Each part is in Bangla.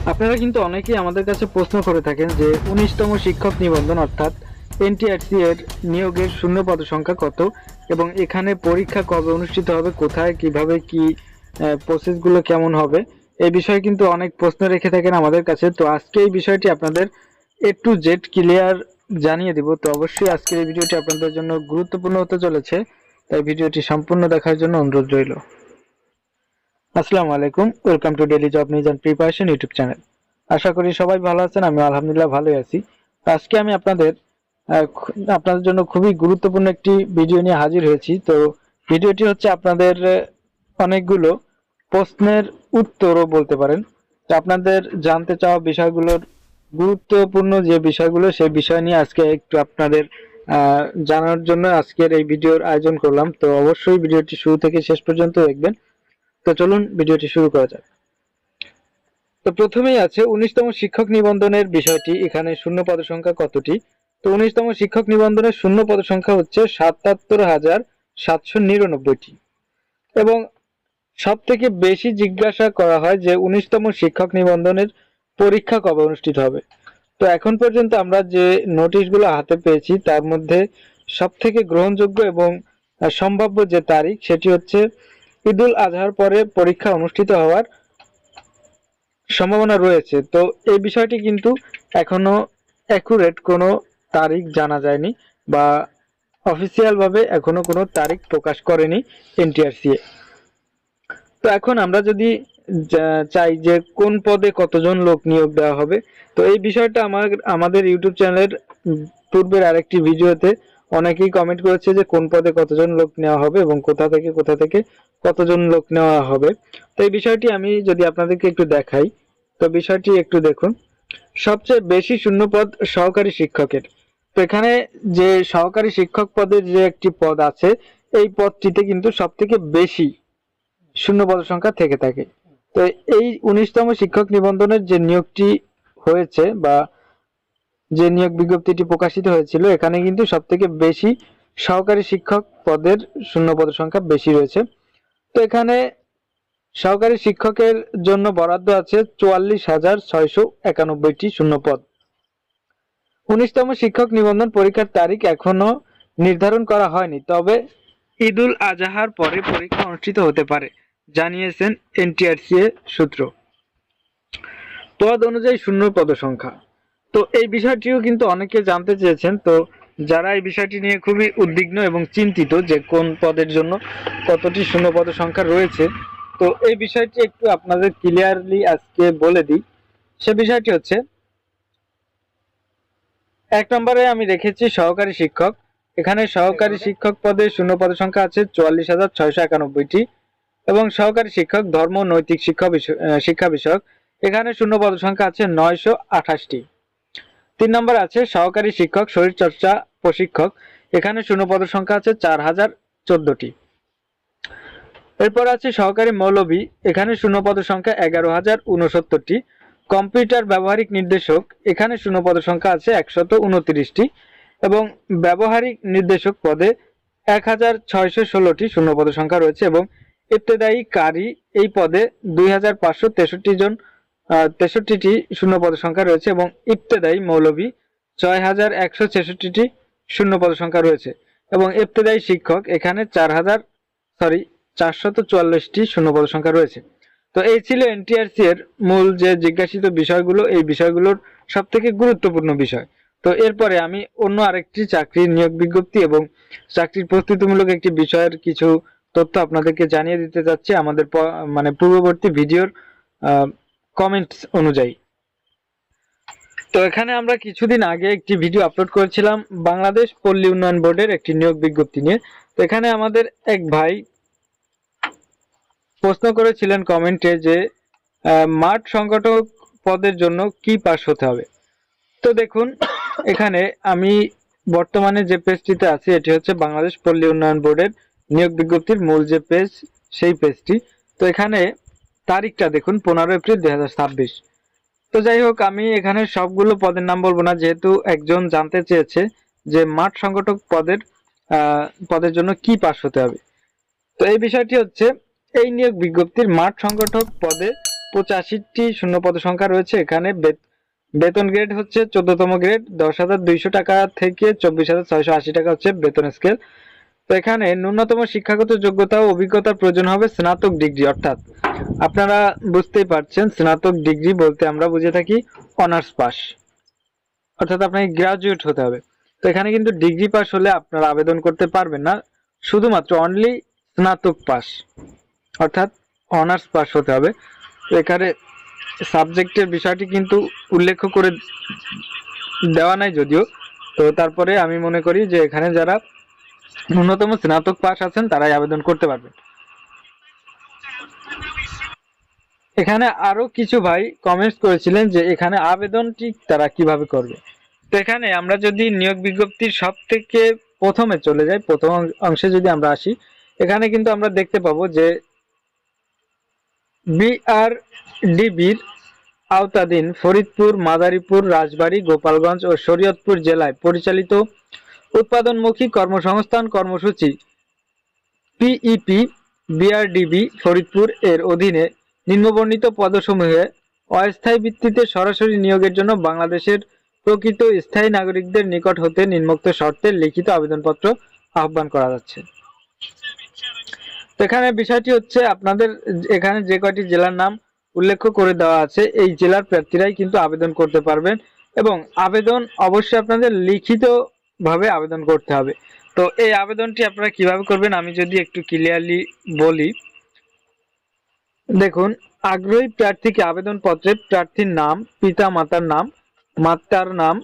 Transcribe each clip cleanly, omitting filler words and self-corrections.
আপনারা কিন্তু অনেকেই আমাদের কাছে প্রশ্ন করে থাকেন যে ১৯তম শিক্ষক নিবন্ধন অর্থাৎ এনটিআরসি এর নিয়োগের শূন্য পদ সংখ্যা কত এবং এখানে পরীক্ষা কবে অনুষ্ঠিত হবে, কোথায়, কিভাবে, কি প্রসেসগুলো কেমন হবে, এই বিষয়ে কিন্তু অনেক প্রশ্ন রেখে থাকেন আমাদের কাছে। তো আজকে এই বিষয়টি আপনাদের টু জেড ক্লিয়ার জানিয়ে দিব। তো অবশ্যই আজকের এই ভিডিওটি আপনাদের জন্য গুরুত্বপূর্ণ হতে চলেছে, তাই ভিডিওটি সম্পূর্ণ দেখার জন্য অনুরোধ রইল। আসসালামু আলাইকুম, welcome to daily job news and preparation YouTube channel. আশা করি সবাই ভালো আছেন, আমি আলহামদুলিল্লাহ ভালোই আছি। আজকে আমি আপনাদের জন্য খুবই গুরুত্বপূর্ণ একটি ভিডিও নিয়ে হাজির হয়েছি। তো ভিডিওটি হচ্ছে আপনাদের অনেকগুলো প্রশ্নের উত্তরও বলতে পারেন। তো আপনাদের জানতে চাওয়া বিষয়গুলোর গুরুত্বপূর্ণ যে বিষয়গুলো, সেই বিষয় নিয়ে আজকে একটু আপনাদের জানার জন্য আজকের এই ভিডিওর আয়োজন করলাম। তো অবশ্যই ভিডিওটি শুরু থেকে শেষ পর্যন্ত দেখবেন। তো চলুন ভিডিওটি শুরু করা যাক। তো প্রথমেই আছে ১৯তম শিক্ষক নিবন্ধনের বিষয়টি। এখানে শূন্য পদ সংখ্যা কতটি? তো ১৯তম শিক্ষক নিবন্ধনের শূন্য পদ সংখ্যা হচ্ছে ৭৭,৭৯৯টি। এবং সব থেকে বেশি জিজ্ঞাসা করা হয় যে ১৯তম শিক্ষক নিবন্ধনের পরীক্ষা কবে অনুষ্ঠিত হবে। তো এখন পর্যন্ত আমরা যে নোটিশগুলো হাতে পেয়েছি তার মধ্যে সব থেকে গ্রহণযোগ্য এবং সম্ভাব্য যে তারিখ, সেটি হচ্ছে ঈদুল আজহার পরে পরীক্ষা অনুষ্ঠিত হওয়ার সম্ভাবনা রয়েছে। তো এই বিষয়টি কিন্তু এখনো অ্যাকুরেট কোনো তারিখ জানা যায়নি বা অফিসিয়াল ভাবে এখনো কোনো তারিখ প্রকাশ করেনি এনটিআরসিএ। তো এখন আমরা যদি চাই যে কোন পদে কতজন লোক নিয়োগ দেওয়া হবে, তো এই বিষয়টা আমাদের ইউটিউব চ্যানেলের পূর্বের আরেকটি ভিডিওতে অনেকেই কমেন্ট করেছে যে কোন পদে কতজন লোক নেওয়া হবে এবং কোথা থেকে কতজন লোক নেওয়া হবে। তো এই বিষয়টি আমি যদি আপনাদেরকে একটু দেখাই, তো বিষয়টি একটু দেখুন। সবচেয়ে বেশি শূন্যপদ সহকারী শিক্ষকের। তো এখানে যে সহকারী শিক্ষক পদের যে একটি পদ আছে, এই পদটিতে কিন্তু সব থেকে বেশি শূন্য পদ সংখ্যা থেকে থাকে। তো এই ১৯তম শিক্ষক নিবন্ধনের যে নিয়োগটি হয়েছে বা যে নিয়োগ বিজ্ঞপ্তিটি প্রকাশিত হয়েছিল, এখানে কিন্তু সব থেকে বেশি সহকারী শিক্ষক পদের শূন্য পদ সংখ্যা বেশি রয়েছে। তো এখানে সহকারী শিক্ষকের জন্য বরাদ্দ আছে ৪৪,৬৯১টি শূন্য পদ। ১৯তম শিক্ষক নিবন্ধন পরীক্ষার তারিখ এখনো নির্ধারণ করা হয়নি, তবে ঈদুল আজহার পরে পরীক্ষা অনুষ্ঠিত হতে পারে, জানিয়েছেন এনটিআরসিএ সূত্র। পদ অনুযায়ী শূন্য পদ সংখ্যা। তো এই বিষয়টিও কিন্তু অনেকে জানতে চেয়েছেন। তো যারা এই বিষয়টি নিয়ে খুবই উদ্বিগ্ন এবং চিন্তিত যে কোন পদের জন্য কতটি শূন্য পদ সংখ্যা রয়েছে, তো এই বিষয়টি একটু আপনাদের ক্লিয়ারলি আজকে বলে দিই। সে বিষয়টি হচ্ছে, ১ নম্বরে আমি রেখেছি সহকারী শিক্ষক। এখানে সহকারী শিক্ষক পদে শূন্য পদ সংখ্যা আছে ৪৪,৬৯১টি এবং সহকারী শিক্ষক ধর্ম নৈতিক শিক্ষা বিষয়ক, এখানে শূন্য পদ সংখ্যা আছে ৯২৮টি। ৩ নম্বর আছে সহকারী শিক্ষক শরীরচর্চা প্রশিক্ষক, এখানে শূন্য পদ সংখ্যা আছে ৪,০১৪টি। এরপর আছে সহকারী মৌলভী, এখানে শূন্য পদ সংখ্যা ১১,০৬৯টি। কম্পিউটার ব্যবহারিক নির্দেশক, এখানে শূন্য পদ সংখ্যা আছে ১২৯টি এবং ব্যবহারিক নির্দেশক পদে ১,৬১৬টি শূন্য পদ সংখ্যা রয়েছে এবং ইবতেদায়ী কারি এই পদে ২,৫৬৩টি শূন্য পদ সংখ্যা রয়েছে এবং ইবতেদায়ী মৌলভী ৬,১৬৬টি শূন্য পদ সংখ্যা রয়েছে এবং ইবতেদায়ী শিক্ষক এখানে ৪,৪৪৪টি শূন্য পদ সংখ্যা রয়েছে। তো এই ছিল এনটিআরসি এর মূল যে জিজ্ঞাসিত বিষয়গুলো, এই বিষয়গুলোর সব থেকে গুরুত্বপূর্ণ বিষয়। তো এরপরে আমি অন্য আরেকটি চাকরির নিয়োগ বিজ্ঞপ্তি এবং চাকরির প্রস্তুতিমূলক একটি বিষয়ের কিছু তথ্য আপনাদেরকে জানিয়ে দিতে যাচ্ছি আমাদের পূর্ববর্তী ভিডিওর কমেন্টস অনুযায়ী। তো এখানে আমরা কিছুদিন আগে একটি ভিডিও আপলোড করেছিলাম বাংলাদেশ পল্লী উন্নয়ন বোর্ডের একটি নিয়োগ বিজ্ঞপ্তি নিয়ে। তো এখানে আমাদের এক ভাই প্রশ্ন করেছিলেন কমেন্টে যে মাঠ সংগঠক পদের জন্য কি পাস হতে হবে। তো দেখুন, এখানে আমি বর্তমানে যে পেজটিতে আছি এটি হচ্ছে বাংলাদেশ পল্লী উন্নয়ন বোর্ডের নিয়োগ বিজ্ঞপ্তির মূল যে পেজ, সেই পেজটি। তো এখানে তারিখটা দেখুন ১৫ এপ্রিল ২০২৬। তো যাই হোক, আমি এখানে সবগুলো পদের নাম বলবো না, যেহেতু একজন জানতে চেয়েছে যে মাঠ সংগঠক পদের জন্য কি পাস হতে হবে। তো এই বিষয়টি হচ্ছে, এই নিয়োগ বিজ্ঞপ্তির মাঠ সংগঠক পদে 85টি শূন্যপদ সংখ্যা রয়েছে। এখানে বেতন গ্রেড হচ্ছে 14তম গ্রেড, 10,200 টাকা থেকে 24,680 টাকা হচ্ছে বেতন স্কেল। তো এখানে ন্যূনতম শিক্ষাগত যোগ্যতা ও অভিজ্ঞতার প্রয়োজন হবে স্নাতক ডিগ্রি, অর্থাৎ আপনারা বুঝতেই পারছেন স্নাতক ডিগ্রি বলতে আমরা বুঝে থাকি অনার্স পাস, অর্থাৎ আপনাকে গ্রাজুয়েট হতে হবে। তো এখানে কিন্তু ডিগ্রি পাস হলে আপনারা আবেদন করতে পারবেন না, শুধুমাত্র অনলি স্নাতক পাস অর্থাৎ অনার্স পাস হতে হবে। তো এখানে সাবজেক্টের বিষয়টি কিন্তু উল্লেখ করে দেওয়া নাই যদিও, তো তারপরে আমি মনে করি যে এখানে যারা ন্যূনতম স্নাতক পাস আছেন তারাই আবেদন করতে পারবেন। এখানে আরো কিছু ভাই কমেন্টস করেছিলেন যে এখানে আবেদনটি তারা কিভাবে করবে। তো এখানে আমরা যদি নিয়োগ বিজ্ঞপ্তির সব থেকে প্রথমে চলে যাই, প্রথম অংশে যদি আমরা আসি, এখানে কিন্তু আমরা দেখতে পাবো যে বিআরডিবির আওতাধীন ফরিদপুর, মাদারীপুর, রাজবাড়ী, গোপালগঞ্জ ও শরীয়তপুর জেলায় পরিচালিত উৎপাদনমুখী কর্মসংস্থান কর্মসূচি পিইপি বিআরডিবি ফরিদপুর এর অধীনে নিম্নবর্ণিত পদসমূহে অস্থায়ী ভিত্তিতে সরাসরি নিয়োগের জন্য বাংলাদেশের প্রকৃত স্থায়ী নাগরিকদের নিকট হতে নিম্নোক্ত শর্তে লিখিত আবেদনপত্র আহ্বান করা যাচ্ছে। এখানে বিষয়টি হচ্ছে আপনাদের এখানে যে কয়টি জেলার নাম উল্লেখ করে দেওয়া আছে এই জেলার প্রার্থীরাই কিন্তু আবেদন করতে পারবেন, এবং আবেদন অবশ্যই আপনাদের লিখিত ভাবে আবেদন করতে হবে। তো এই আবেদনটি আপনারা কিভাবে করবেন আমি যদি একটু ক্লিয়ারলি বলি, দেখুন, আগ্রহী প্রার্থীকে আবেদনপত্রে প্রার্থীর নাম, পিতা মাতার নাম, মাতার নাম,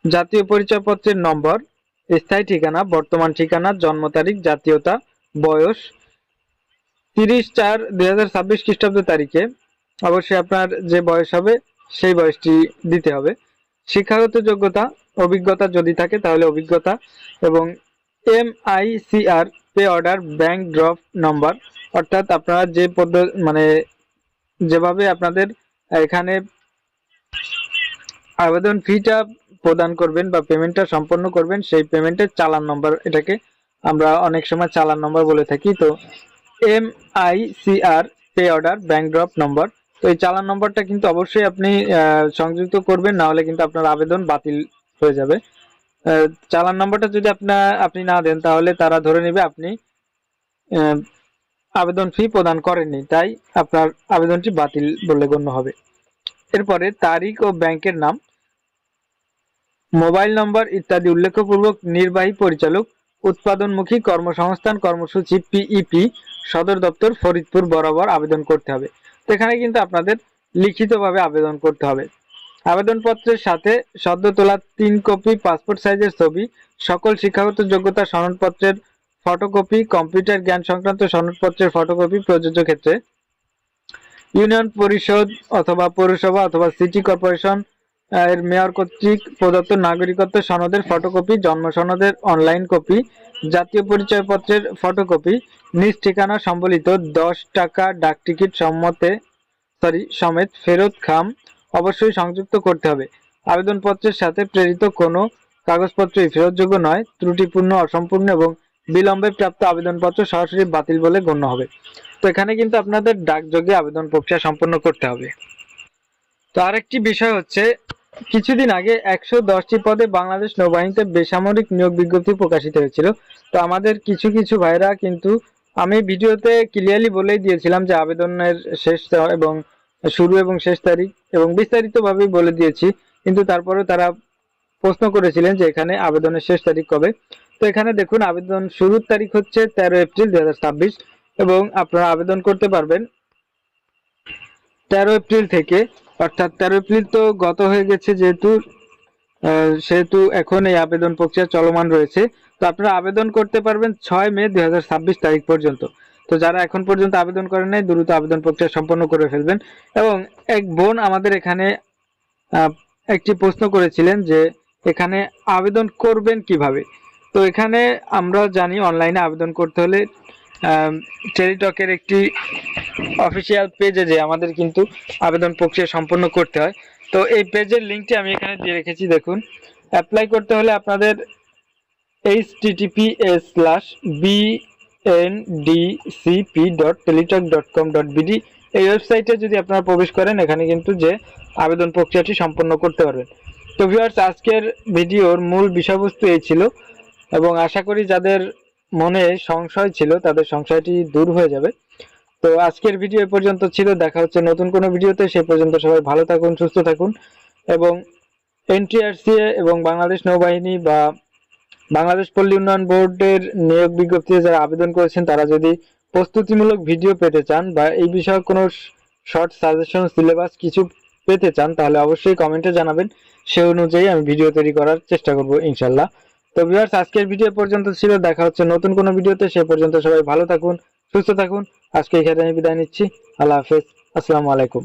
জাতীয় পরিচয়পত্রের নম্বর, স্থায়ী ঠিকানা, বর্তমান ঠিকানা, জন্ম তারিখ, জাতীয়তা, বয়স 30/4/2026 খ্রিস্টাব্দ তারিখে অবশ্যই আপনার যে বয়স হবে সেই বয়সটি দিতে হবে। শিক্ষাগত যোগ্যতা, অভিজ্ঞতা যদি থাকে তাহলে অভিজ্ঞতা, এবং MICR pay order bank draft number, অর্থাৎ আপনারা যে যেভাবে আপনাদের এখানে আবেদন ফিটা প্রদান করবেন বা পেমেন্টটা সম্পন্ন করবেন সেই পেমেন্টের চালান নম্বর, এটাকে আমরা অনেক সময় চালান নম্বর বলে থাকি। তো MICR pay order bank draft number, তো এই চালান নম্বরটা কিন্তু অবশ্যই আপনি সংযুক্ত করবেন, না হলে কিন্তু আপনার আবেদন বাতিল হয়ে যাবে। চালান নম্বরটা যদি আপনি না দেন তাহলে তারা ধরে নেবে আপনি আবেদন ফি প্রদান করেননি, তাই আপনার আবেদনটি বাতিল বলে গণ্য হবে। এরপরে তারিখ ও ব্যাংকের নাম, মোবাইল নম্বর ইত্যাদি উল্লেখপূর্বক নির্বাহী পরিচালক, উৎপাদনমুখী কর্মসংস্থান কর্মসূচি পিইপি, সদর দপ্তর ফরিদপুর বরাবর আবেদন করতে হবে। তো এখানে কিন্তু আপনাদের লিখিতভাবে আবেদন করতে হবে। আবেদনপত্রের সাথে সদ্য তোলা 3 কপি পাসপোর্ট সাইজের ছবি, সকল শিক্ষাগত যোগ্যতা সনদপত্রের ফটোকপি, কম্পিউটার জ্ঞান সংক্রান্ত সনদপত্রের ফটোকপি, প্রযোজ্য ক্ষেত্রে ইউনিয়ন পরিষদ অথবা পৌরসভা অথবা সিটি কর্পোরেশন এর মেয়র কর্তৃক প্রদত্ত নাগরিকত্ব সনদের ফটোকপি, জন্ম সনদের অনলাইন কপি, জাতীয় পরিচয়পত্রের ফটোকপি, নিজ ঠিকানা সম্বলিত 10 টাকা ডাক টিকিট সমেত ফেরত খাম অবশ্যই সংযুক্ত করতে হবে। আবেদনপত্রের সাথে প্রেরিত কোনো কাগজপত্রই ফেরতযোগ্য নয়, ত্রুটিপূর্ণ, অসম্পূর্ণ এবং বিলম্বে প্রাপ্ত আবেদনপত্র সরাসরি বাতিল বলে গণ্য হবে। তো এখানে কিন্তু আপনাদের ডাকযোগে আবেদন প্রক্রিয়া সম্পন্ন করতে হবে। তো আরেকটি বিষয় হচ্ছে, কিছুদিন আগে 110টি পদে বাংলাদেশ নৌবাহিনীতে বেসামরিক নিয়োগ বিজ্ঞপ্তি প্রকাশিত হয়েছিল। তো আমাদের কিছু ভাইরা কিন্তু, আমি ভিডিওতে ক্লিয়ারলি বলেই দিয়েছিলাম যে আবেদনের শেষ এবং শুরু এবং শেষ তারিখ এবং বিস্তারিতভাবেই বলে দিয়েছি, কিন্তু তারপরেও তারা প্রশ্ন করেছিলেন যে এখানে আবেদনের শেষ তারিখ কবে। তো এখানে দেখুন, আবেদন শুরুর তারিখ হচ্ছে 13 এপ্রিল 2026 এবং আপনারা আবেদন করতে পারবেন 13 এপ্রিল থেকে, অর্থাৎ 13 এপ্রিল তো গত হয়ে গেছে সেহেতু এখন এই আবেদন প্রক্রিয়া চলমান রয়েছে। তো আপনারা আবেদন করতে পারবেন 6 মে 2026 তারিখ পর্যন্ত। তো যারা এখন পর্যন্ত আবেদন করেন নাই দ্রুত আবেদন প্রক্রিয়া সম্পন্ন করে ফেলবেন। এবং এক বোন আমাদের এখানে একটি প্রশ্ন করেছিলেন যে এখানে আবেদন করবেন কিভাবে। তো এখানে আমরা জানি অনলাইনে আবেদন করতে হলে টেলিটকের একটি অফিসিয়াল পেজে যে আমাদের কিন্তু আবেদন প্রক্রিয়া সম্পন্ন করতে হয়। তো এই পেজের লিঙ্কটি আমি এখানে দিয়ে রেখেছি, দেখুন। অ্যাপ্লাই করতে হলে আপনাদের https:/bndcp.teletalk.com.bd এই ওয়েবসাইটে যদি আপনারা প্রবেশ করেন এখানে কিন্তু যে আবেদন প্রক্রিয়াটি সম্পন্ন করতে পারবেন। তো ভিউয়ার্স, আজকের ভিডিওর মূল বিষয়বস্তু এই ছিল এবং আশা করি যাদের মনে সংশয় ছিল তাদের সংশয়টি দূর হয়ে যাবে। তো আজকের ভিডিও এ পর্যন্ত ছিল, দেখা হচ্ছে নতুন কোনো ভিডিওতে। সে পর্যন্ত সবাই ভালো থাকুন, সুস্থ থাকুন এবং এনটিআরসিএ এবং বাংলাদেশ নৌবাহিনী বা বাংলাদেশ পল্লী উন্নয়ন বোর্ডের নিয়োগ বিজ্ঞপ্তিতে যারা আবেদন করেছেন তারা যদি প্রস্তুতিমূলক ভিডিও পেতে চান বা এই বিষয়ে কোনো শর্ট সাজেশন সিলেবাস কিছু পেতে চান তাহলে অবশ্যই কমেন্টে জানাবেন। সে অনুযায়ী আমি ভিডিও তৈরি করার চেষ্টা করব ইনশাল্লাহ। তো ভিউয়ার্স, আজকের ভিডিও পর্যন্ত ছিল, দেখা হচ্ছে নতুন কোনো ভিডিওতে। সে পর্যন্ত সবাই ভালো থাকুন, সুস্থ থাকুন। আজকে এখানে আমি বিদায় নিচ্ছি। আল্লাহ হাফেজ, আসসালামু আলাইকুম।